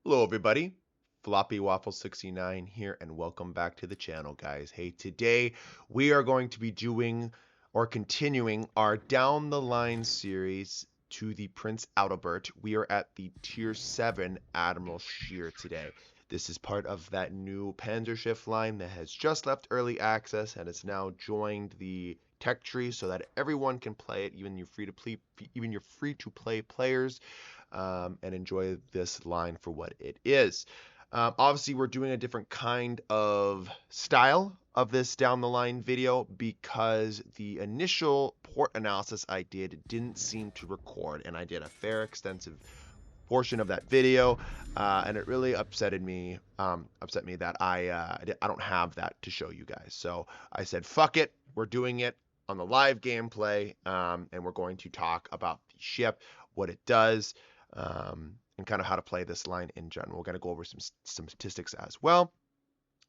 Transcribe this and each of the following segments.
Hello everybody, Floppy Waffle 69 here, and welcome back to the channel, guys. Hey, today we are going to be doing or continuing our down the line series to the Prince Adalbert. We are at the tier 7 Admiral Scheer today. This is part of that new Panzerschiff line that has just left early access and has now joined the tech tree so that everyone can play it, even your free to play players. And enjoy this line for what it is. Obviously, we're doing a different kind of style of this down the line video because the initial port analysis I didn't seem to record, and I did a fair extensive portion of that video, and it really upset me that I don't have that to show you guys. So I said, fuck it, we're doing it on the live gameplay, and we're going to talk about the ship, what it does, and kind of how to play this line in general. We're going to go over some statistics as well.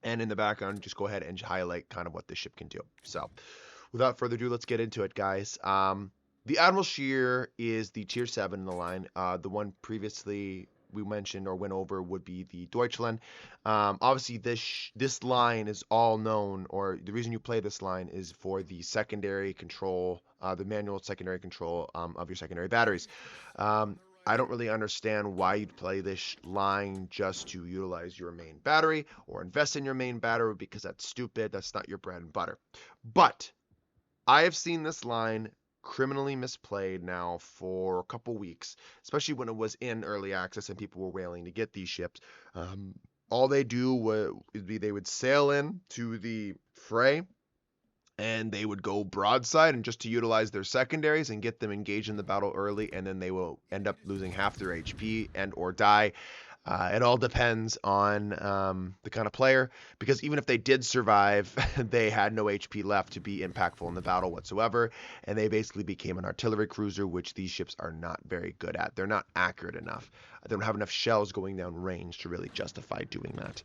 And in the background, just go ahead and highlight kind of what this ship can do. So without further ado, let's get into it, guys. The Admiral Scheer is the tier 7 in the line. The one previously we mentioned or went over would be the Deutschland. Obviously, this line is all known, or the reason you play this line is for the secondary control, the manual secondary control of your secondary batteries. I don't really understand why you'd play this line just to utilize your main battery or invest in your main battery, because that's stupid. That's not your bread and butter. But I have seen this line criminally misplayed now for a couple weeks, especially when it was in early access and people were wailing to get these ships. All they do would be they would sail in to the fray, and they would go broadside and just to utilize their secondaries and get them engaged in the battle early, and then they will end up losing half their HP and or die. It all depends on the kind of player, because even if they did survive, they had no HP left to be impactful in the battle whatsoever, and they basically became an artillery cruiser, which these ships are not very good at. They're not accurate enough. They don't have enough shells going down range to really justify doing that.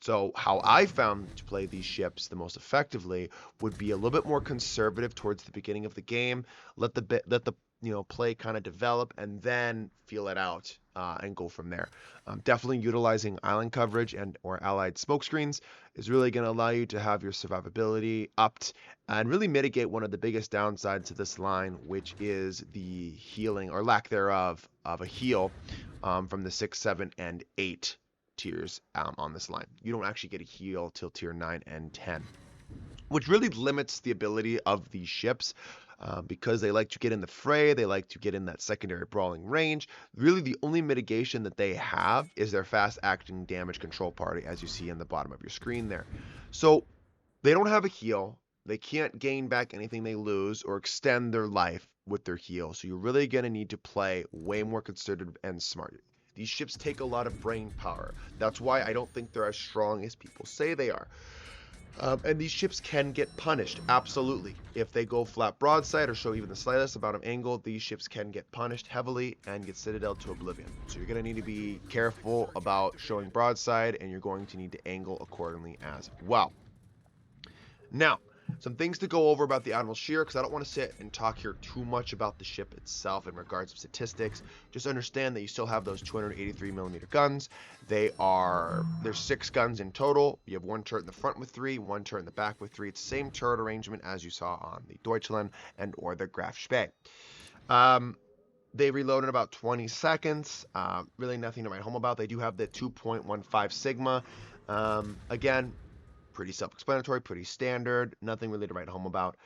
So how I found to play these ships the most effectively would be a little bit more conservative towards the beginning of the game. Let the play kind of develop, and then feel it out and go from there. Definitely utilizing island coverage and or allied smokescreens is really going to allow you to have your survivability upped and really mitigate one of the biggest downsides to this line, which is the healing or lack thereof of a heal from the 6, 7, and 8 tiers on this line. You don't actually get a heal till tier 9 and 10, which really limits the ability of these ships because they like to get in the fray, they like to get in that secondary brawling range. Really the only mitigation that they have is their fast acting damage control party, as you see in the bottom of your screen there. So they don't have a heal, they can't gain back anything they lose or extend their life with their heal, so you're really going to need to play way more conservative and smart. These ships take a lot of brain power. That's why I don't think they're as strong as people say they are. And these ships can get punished, absolutely. If they go flat broadside or show even the slightest amount of angle, these ships can get punished heavily and get citadeled to oblivion. So you're going to need to be careful about showing broadside, and you're going to need to angle accordingly as well. Now, some things to go over about the Admiral Scheer, because I don't want to sit and talk here too much about the ship itself in regards to statistics. Just understand that you still have those 283mm guns. There's 6 guns in total. You have 1 turret in the front with 3, 1 turret in the back with 3. It's the same turret arrangement as you saw on the Deutschland and or the Graf Spee. They reload in about 20 seconds. Really nothing to write home about. They do have the 2.15 Sigma. Again, pretty self-explanatory, pretty standard, nothing really to write home about.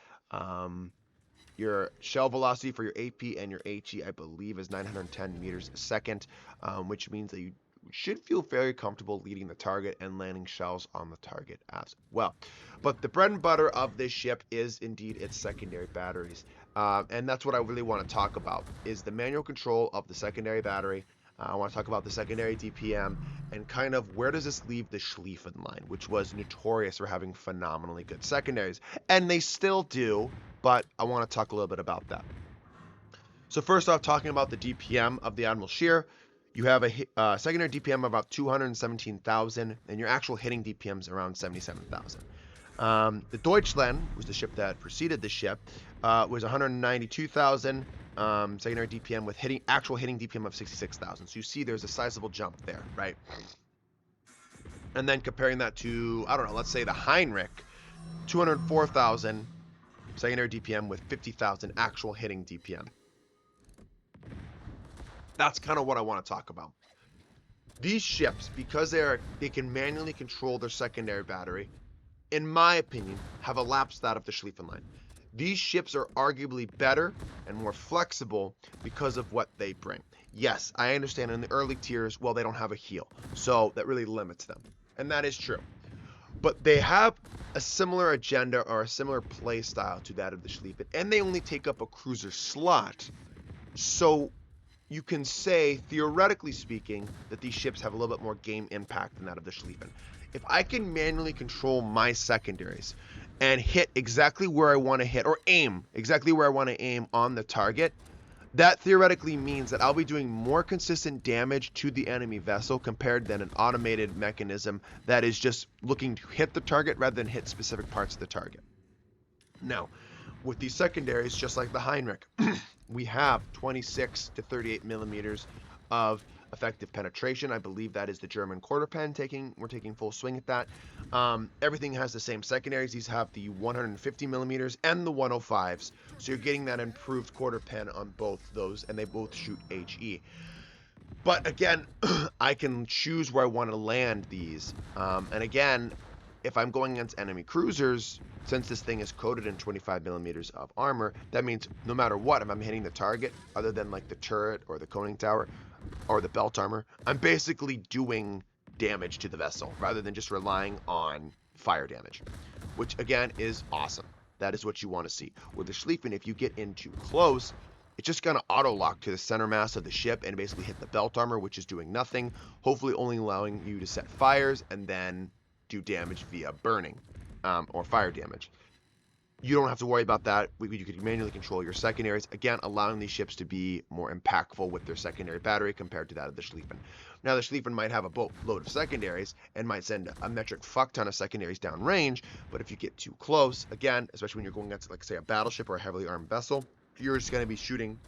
Your shell velocity for your AP and your HE, I believe, is 910 meters a second, which means that you should feel very comfortable leading the target and landing shells on the target as well. But the bread and butter of this ship is indeed its secondary batteries. And that's what I really want to talk about, is the manual control of the secondary battery. I want to talk about the secondary DPM and kind of where does this leave the Schlieffen line, which was notorious for having phenomenally good secondaries. And they still do, but I want to talk a little bit about that. So first off, talking about the DPM of the Admiral Scheer, you have a secondary DPM of about 217,000, and your actual hitting DPM is around 77,000. The Deutschland was the ship that preceded the ship, was 192,000 secondary DPM with actual hitting DPM of 66,000. So you see there's a sizable jump there, right? And then comparing that to, I don't know, let's say the Heinrich, 204,000 secondary DPM with 50,000 actual hitting DPM. That's kind of what I want to talk about. These ships, because they can manually control their secondary battery, in my opinion, have elapsed that of the Schlieffen line. These ships are arguably better and more flexible because of what they bring. Yes, I understand in the early tiers, well, they don't have a heel, so that really limits them. And that is true. But they have a similar agenda or a similar play style to that of the Schlieffen, and they only take up a cruiser slot. So you can say, theoretically speaking, that these ships have a little bit more game impact than that of the Schlieffen. If I can manually control my secondaries and hit exactly where I want to hit, or aim exactly where I want to aim on the target, that theoretically means that I'll be doing more consistent damage to the enemy vessel compared than an automated mechanism that is just looking to hit the target rather than hit specific parts of the target. Now, with these secondaries, just like the Heinrich, we have 26 to 38 millimeters of effective penetration. I believe that is the German quarter pen we're taking full swing at that. Everything has the same secondaries. These have the 150 millimeters and the 105s. So you're getting that improved quarter pen on both those, and they both shoot HE. But again, I can choose where I want to land these. And again, if I'm going against enemy cruisers, since this thing is coated in 25 millimeters of armor, that means no matter what, if I'm hitting the target, other than like the turret or the conning tower or the belt armor, I'm basically doing damage to the vessel rather than just relying on fire damage, which again is awesome. That is what you want to see. With the Schlieffen, if you get in too close, it's just going to auto lock to the center mass of the ship and basically hit the belt armor, which is doing nothing, hopefully only allowing you to set fires and then do damage via burning or fire damage. You don't have to worry about that. You can manually control your secondaries, again, allowing these ships to be more impactful with their secondary battery compared to that of the Schlieffen. Now, the Schlieffen might have a boatload of secondaries and might send a metric fuck ton of secondaries downrange, but if you get too close, again, especially when you're going against, like, say, a battleship or a heavily armed vessel, you're just going to be shooting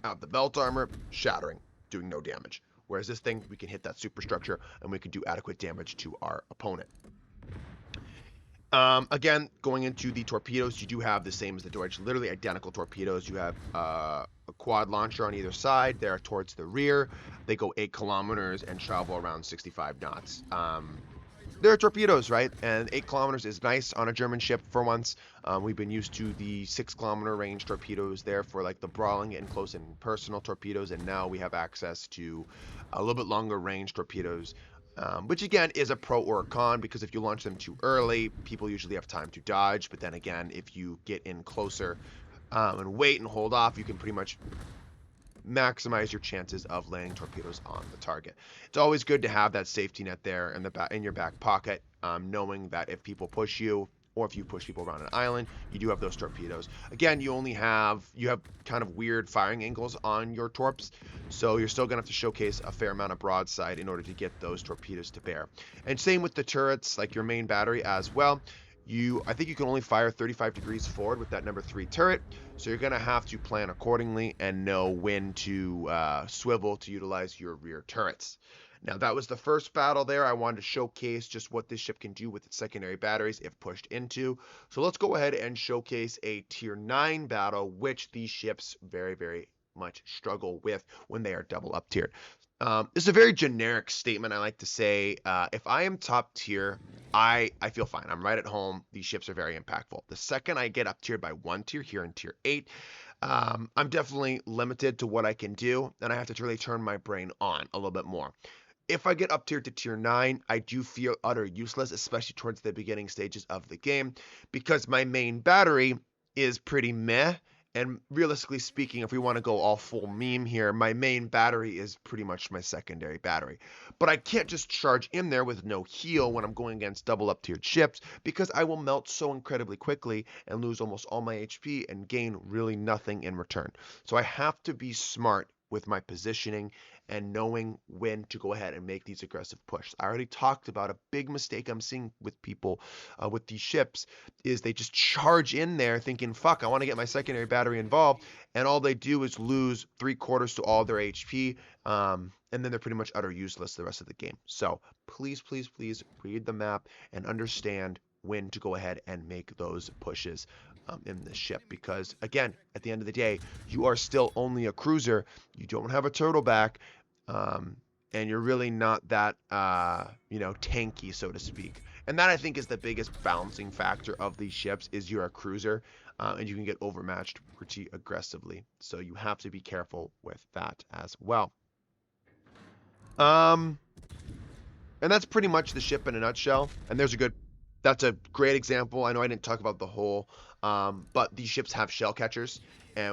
out the belt armor, shattering, doing no damage. Whereas this thing, we can hit that superstructure and we can do adequate damage to our opponent. Again, going into the torpedoes, you do have the same as the Deutsch, literally identical torpedoes. You have a quad launcher on either side. They're towards the rear. They go 8 kilometers and travel around 65 knots. They're torpedoes, right? And 8 kilometers is nice on a German ship for once. We've been used to the 6-kilometer range torpedoes there for like the brawling and close and personal torpedoes, and now we have access to a little bit longer range torpedoes. Which again is a pro or a con, because if you launch them too early, people usually have time to dodge. But then again, if you get in closer and wait and hold off, you can pretty much maximize your chances of landing torpedoes on the target. It's always good to have that safety net there in your back pocket, knowing that if people push you, or if you push people around an island, you do have those torpedoes. Again, you have kind of weird firing angles on your torps, so you're still gonna have to showcase a fair amount of broadside in order to get those torpedoes to bear. And same with the turrets, like your main battery as well. I think you can only fire 35 degrees forward with that number 3 turret, so you're gonna have to plan accordingly and know when to swivel to utilize your rear turrets. Now, that was the first battle there. I wanted to showcase just what this ship can do with its secondary batteries if pushed into. So let's go ahead and showcase a tier 9 battle, which these ships very, very much struggle with when they are double up tiered. It's a very generic statement. I like to say, if I am top tier, I feel fine. I'm right at home. These ships are very impactful. The second I get up tiered by 1 tier here in tier 8, I'm definitely limited to what I can do, and I have to really turn my brain on a little bit more. If I get up tiered to tier 9, I do feel utter useless, especially towards the beginning stages of the game, because my main battery is pretty meh, And realistically speaking, if we want to go all full meme here, my main battery is pretty much my secondary battery. But I can't just charge in there with no heal when I'm going against double up tiered ships, because I will melt so incredibly quickly and lose almost all my HP and gain really nothing in return. So I have to be smart with my positioning and knowing when to go ahead and make these aggressive pushes. I already talked about a big mistake I'm seeing with people with these ships is they just charge in there thinking, fuck, I want to get my secondary battery involved, and all they do is lose 3/4 to all their HP, and then they're pretty much utter useless the rest of the game. So please, please, please read the map and understand when to go ahead and make those pushes in this ship, because again, at the end of the day, you are still only a cruiser. You don't have a turtleback, and you're really not that tanky, so to speak. And that, I think, is the biggest balancing factor of these ships, is you're a cruiser, and you can get overmatched pretty aggressively. So you have to be careful with that as well. And that's pretty much the ship in a nutshell. And that's a great example. I know I didn't talk about the hull, but these ships have shell catchers,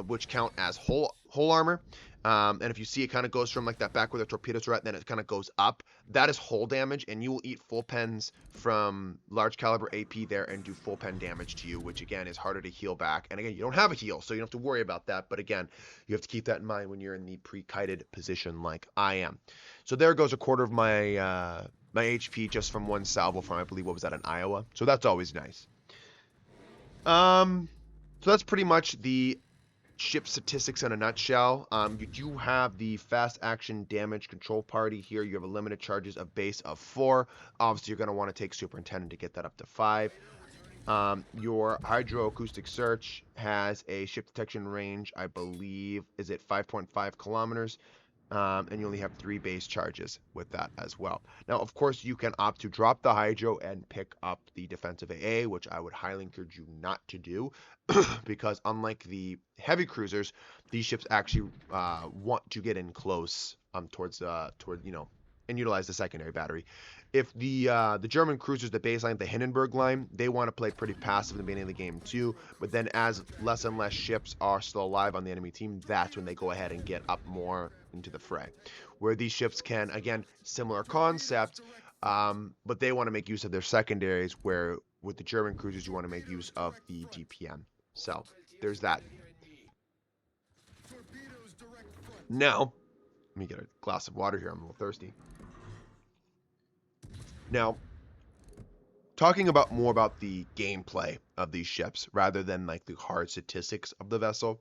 which count as hull armor. And if you see, it kind of goes from like that back where the torpedoes are at, then it kind of goes up. That is hull damage, and you will eat full pens from large caliber AP there and do full pen damage to you, which again is harder to heal back. And again, you don't have a heal, so you don't have to worry about that. But again, you have to keep that in mind when you're in the pre-kited position like I am. So there goes 1/4 of my my HP just from one salvo from, I believe, what was that, in Iowa? So that's always nice. So that's pretty much the ship statistics in a nutshell. You do have the fast action damage control party here. You have a limited charges of base of 4. Obviously, you're going to want to take superintendent to get that up to 5. Your hydroacoustic search has a ship detection range, I believe, is it 5.5 kilometers? And you only have 3 base charges with that as well. Now, of course, you can opt to drop the hydro and pick up the defensive AA, which I would highly encourage you not to do, because unlike the heavy cruisers, these ships actually want to get in close toward and utilize the secondary battery. If the German cruisers, the baseline, the Hindenburg line, they want to play pretty passive in the beginning of the game too. But then as less and less ships are still alive on the enemy team, that's when they go ahead and get up more into the fray. Where these ships can, again, similar concept, but they want to make use of their secondaries, where with the German cruisers, you want to make use of the DPM. So there's that. Now, let me get a glass of water here. I'm a little thirsty. Now, talking more about the gameplay of these ships rather than like the hard statistics of the vessel,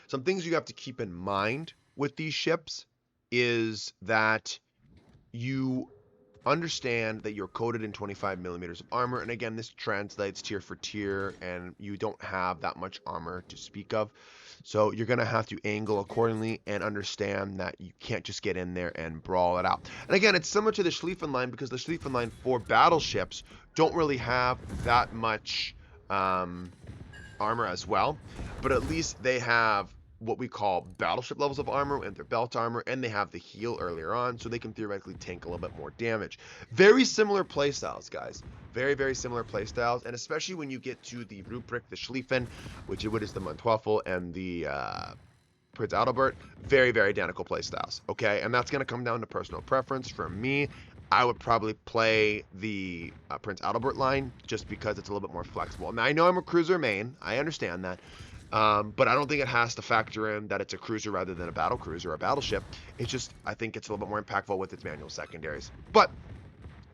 some things you have to keep in mind with these ships is that you understand that you're coated in 25 millimeters of armor, and again, this translates tier for tier, and you don't have that much armor to speak of. So you're going to have to angle accordingly and understand that you can't just get in there and brawl it out. And again, it's similar to the Schlieffen line, because the Schlieffen line for battleships don't really have that much armor as well, but at least they have what we call battleship levels of armor and their belt armor, and they have the heal earlier on, so they can theoretically tank a little bit more damage. Very similar playstyles, guys. Very, very similar playstyles, and especially when you get to the Ruprecht, the Schlieffen, which is the Manteuffel, and the Prince Adalbert, very, very identical playstyles, okay? And that's going to come down to personal preference. For me, I would probably play the Prince Adalbert line, just because it's a little bit more flexible. Now, I know I'm a cruiser main, I understand that, but I don't think it has to factor in that it's a cruiser rather than a battle cruiser or a battleship. It's just, I think it's a little bit more impactful with its manual secondaries. But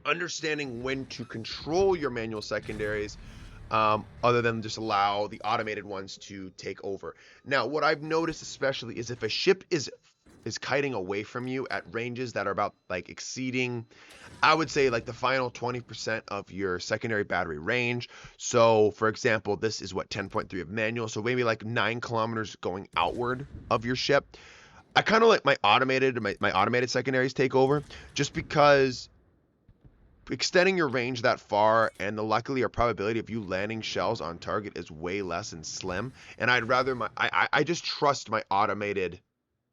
understanding when to control your manual secondaries, other than just allow the automated ones to take over. Now, what I've noticed especially is if a ship is kiting away from you at ranges that are about like exceeding, I would say, like the final 20% of your secondary battery range. So for example, this is what 10.3 of manual, so maybe like 9 kilometers going outward of your ship. I kind of like my automated secondaries take over, just because extending your range that far, and the luckily or probability of you landing shells on target is way less and slim. And I'd rather I just trust my automated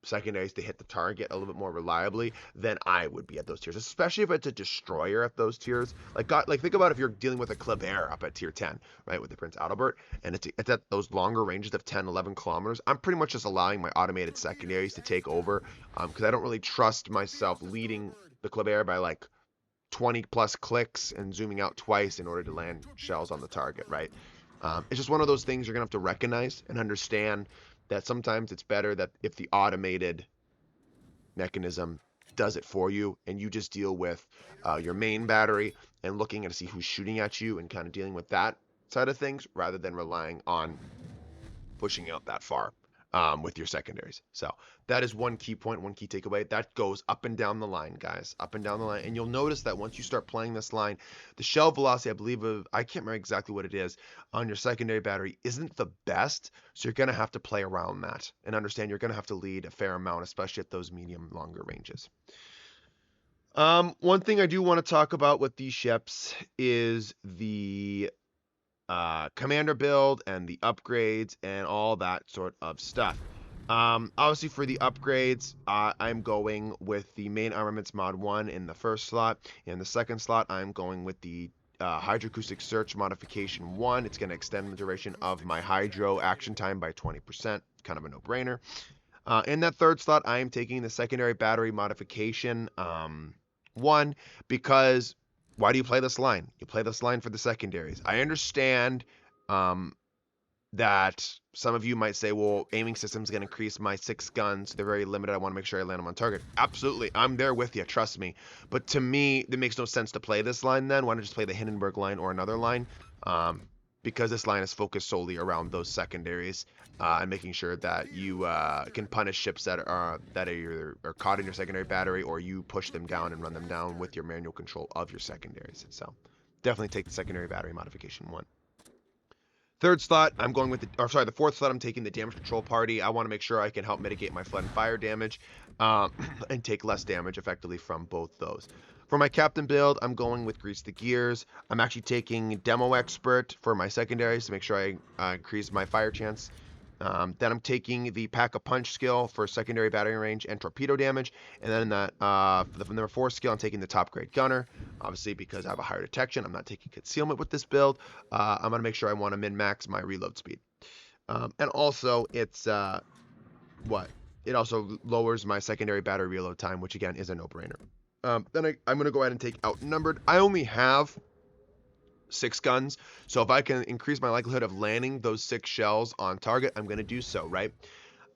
secondaries to hit the target a little bit more reliably than I would be at those tiers, especially if it's a destroyer at those tiers. Like think about if you're dealing with a Kleber up at tier 10, right, with the Prince Adalbert, and it's at those longer ranges of 10, 11 kilometers. I'm pretty much just allowing my automated secondaries to take over, because I don't really trust myself leading the Kleber by like 20 plus clicks and zooming out twice in order to land shells on the target, right? It's just one of those things you're gonna have to recognize and understand that sometimes it's better that if the automated mechanism does it for you and you just deal with your main battery and looking to see who's shooting at you and kind of dealing with that side of things rather than relying on pushing out that far with your secondaries. So that is one key point, one key takeaway. That goes up and down the line, guys, up and down the line. And you'll notice that once you start playing this line, the shell velocity, I believe, I can't remember exactly what it is, on your secondary battery isn't the best. So you're going to have to play around that and understand you're going to have to lead a fair amount, especially at those medium, longer ranges. One thing I do want to talk about with these ships is the commander build and the upgrades and all that sort of stuff. Obviously for the upgrades, I'm going with the main armaments mod 1 in the first slot. In the second slot, I'm going with the hydroacoustic search modification 1. It's going to extend the duration of my hydro action time by 20%. Kind of a no-brainer. In that third slot, I am taking the secondary battery modification 1 because why do you play this line? You play this line for the secondaries. I understand that some of you might say, well, aiming system's going to increase my 6 guns. They're very limited. I want to make sure I land them on target. Absolutely. I'm there with you. Trust me. But to me, it makes no sense to play this line then. Why don't you just play the Hindenburg line or another line? Because this line is focused solely around those secondaries and making sure that you can punish ships that are either caught in your secondary battery or you push them down and run them down with your manual control of your secondaries. So definitely take the secondary battery modification 1. Third slot, I'm going with the fourth slot, I'm taking the damage control party. I want to make sure I can help mitigate my flood and fire damage and take less damage effectively from both those. For my captain build, I'm going with Grease the Gears. I'm actually taking Demo Expert for my secondaries to make sure I increase my fire chance. Then I'm taking the Pack a Punch skill for secondary battery range and torpedo damage. And then for the number 4 skill, I'm taking the Top Grade Gunner. Obviously, because I have a higher detection, I'm not taking concealment with this build. I'm going to make sure I want to min-max my reload speed. And also, it also lowers my secondary battery reload time, which again is a no-brainer. Then I'm going to go ahead and take Outnumbered. I only have 6 guns, so if I can increase my likelihood of landing those 6 shells on target, I'm going to do so, right?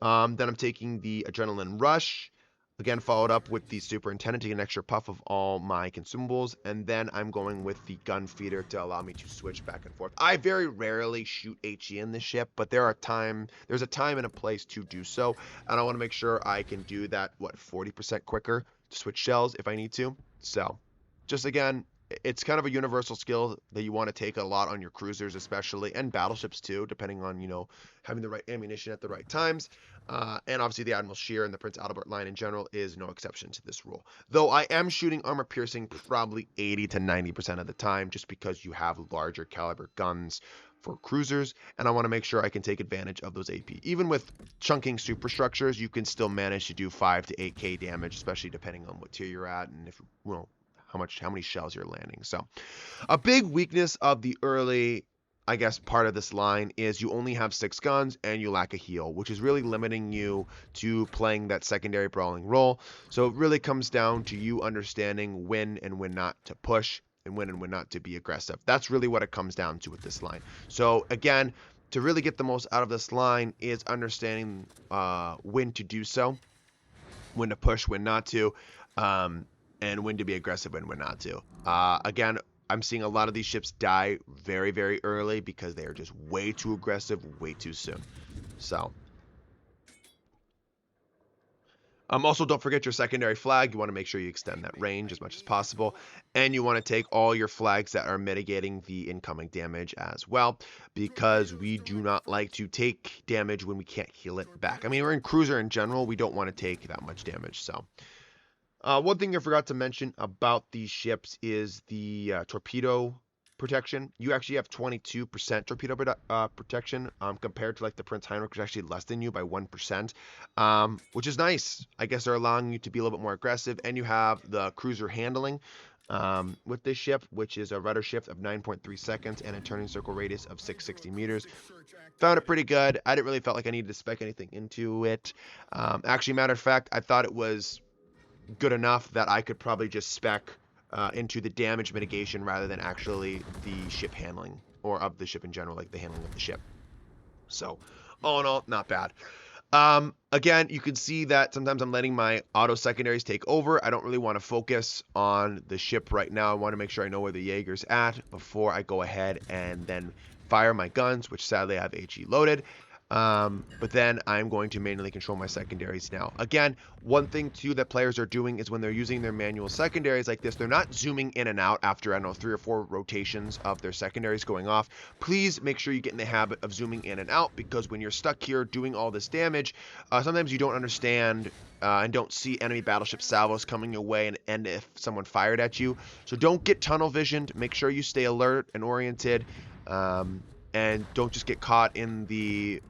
Then I'm taking the Adrenaline Rush, again followed up with the Superintendent to get an extra puff of all my consumables, and then I'm going with the Gun Feeder to allow me to switch back and forth. I very rarely shoot HE in this ship, but there's a time and a place to do so, and I want to make sure I can do that 40% quicker to switch shells if I need to. So just again, it's kind of a universal skill that you want to take a lot on your cruisers especially, and battleships too, depending on, having the right ammunition at the right times. And obviously the Admiral Scheer and the Prince Adalbert line in general is no exception to this rule. Though I am shooting armor piercing probably 80 to 90% of the time just because you have larger caliber guns for cruisers, and I want to make sure I can take advantage of those AP. Even with chunking superstructures, you can still manage to do 5 to 8k damage, especially depending on what tier you're at and if, how many shells you're landing. So a big weakness of the early, I guess, part of this line is you only have 6 guns and you lack a heal, which is really limiting you to playing that secondary brawling role. So it really comes down to you understanding when and when not to push and when not to be aggressive. That's really what it comes down to with this line. So again, to really get the most out of this line is understanding when to do so, when to push, when not to, and when to be aggressive and when not to. Again, I'm seeing a lot of these ships die very, very early because they are just way too aggressive, way too soon. So, also don't forget your secondary flag. You want to make sure you extend that range as much as possible, and you want to take all your flags that are mitigating the incoming damage as well, because we do not like to take damage when we can't heal it back. I mean, we're in cruiser in general, we don't want to take that much damage. So one thing I forgot to mention about these ships is the torpedo protection. You actually have 22% torpedo protection compared to like the Prince Heinrich, which is actually less than you by 1%, which is nice. I guess they're allowing you to be a little bit more aggressive, and you have the cruiser handling with this ship, which is a rudder shift of 9.3 seconds and a turning circle radius of 660 meters. Found it pretty good. I didn't really felt like I needed to spec anything into it. Actually, matter of fact, I thought it was good enough that I could probably just spec into the damage mitigation rather than actually the ship handling, or of the ship in general, like the handling of the ship. So, all in all, not bad. Again, you can see that sometimes I'm letting my auto secondaries take over. I don't really want to focus on the ship right now. I want to make sure I know where the Jaeger's at before I go ahead and then fire my guns, which sadly I have HE loaded. But then I'm going to manually control my secondaries now. Again, one thing too that players are doing is when they're using their manual secondaries like this, they're not zooming in and out after, I don't know, 3 or 4 rotations of their secondaries going off. Please make sure you get in the habit of zooming in and out, because when you're stuck here doing all this damage, sometimes you don't understand and don't see enemy battleship salvos coming your way and if someone fired at you. So don't get tunnel visioned. Make sure you stay alert and oriented, and don't just get caught in the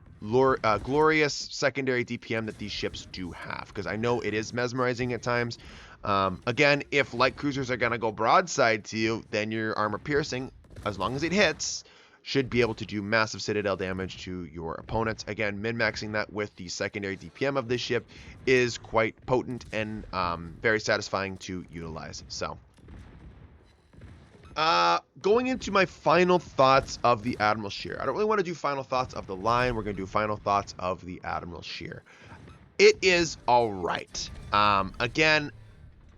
glorious secondary DPM that these ships do have, because I know it is mesmerizing at times. Again, if light cruisers are going to go broadside to you, then your armor piercing, as long as it hits, should be able to do massive citadel damage to your opponents. Again, min-maxing that with the secondary DPM of this ship is quite potent and very satisfying to utilize. So going into my final thoughts of the Admiral Scheer. I don't really want to do final thoughts of the line. We're going to do final thoughts of the Admiral Scheer. It is all right. Again,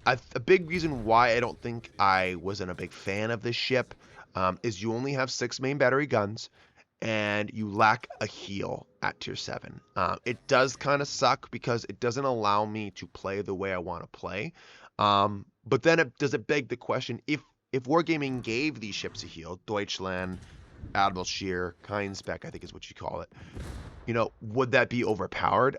a big reason why I don't think I wasn't a big fan of this ship is you only have 6 main battery guns, and you lack a heal at tier 7. It does kind of suck because it doesn't allow me to play the way I want to play. But then does it beg the question, if Wargaming gave these ships a heal, Deutschland, Admiral Scheer, Keinspec, I think is what you call it, would that be overpowered?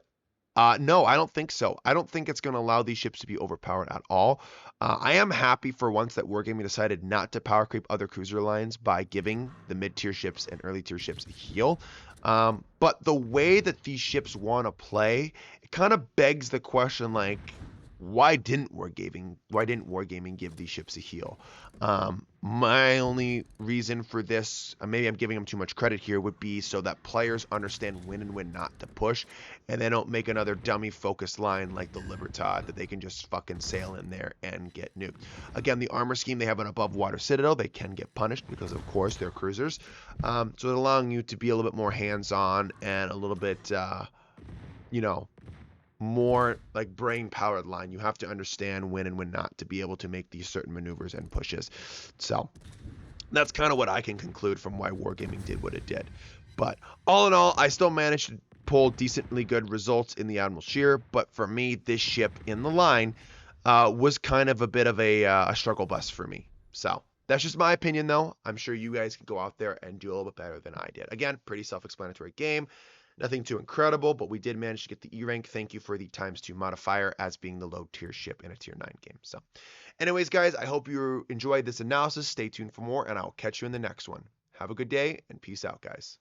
No, I don't think so. I don't think it's going to allow these ships to be overpowered at all. I am happy for once that Wargaming decided not to power creep other cruiser lines by giving the mid-tier ships and early-tier ships a heal. But the way that these ships want to play, it kind of begs the question, like, why didn't Wargaming give these ships a heal? My only reason for this, maybe I'm giving them too much credit here, would be so that players understand when and when not to push, and they don't make another dummy focused line like the Libertad that they can just fucking sail in there and get nuked. Again, the armor scheme, they have an above water citadel. They can get punished because, of course, they're cruisers. So it's allowing you to be a little bit more hands-on and a little bit, more like brain powered line. You have to understand when and when not to be able to make these certain maneuvers and pushes. So that's kind of what I can conclude from why Wargaming did what it did. But all in all, I still managed to pull decently good results in the Admiral Scheer. But for me, this ship in the line was kind of a bit of a struggle bus for me. So that's just my opinion, though. I'm sure you guys can go out there and do a little bit better than I did. Again, pretty self-explanatory game. Nothing too incredible, but we did manage to get the E rank. Thank you for the ×2 modifier as being the low tier ship in a tier 9 game. So anyways, guys, I hope you enjoyed this analysis. Stay tuned for more, and I'll catch you in the next one. Have a good day, and peace out, guys.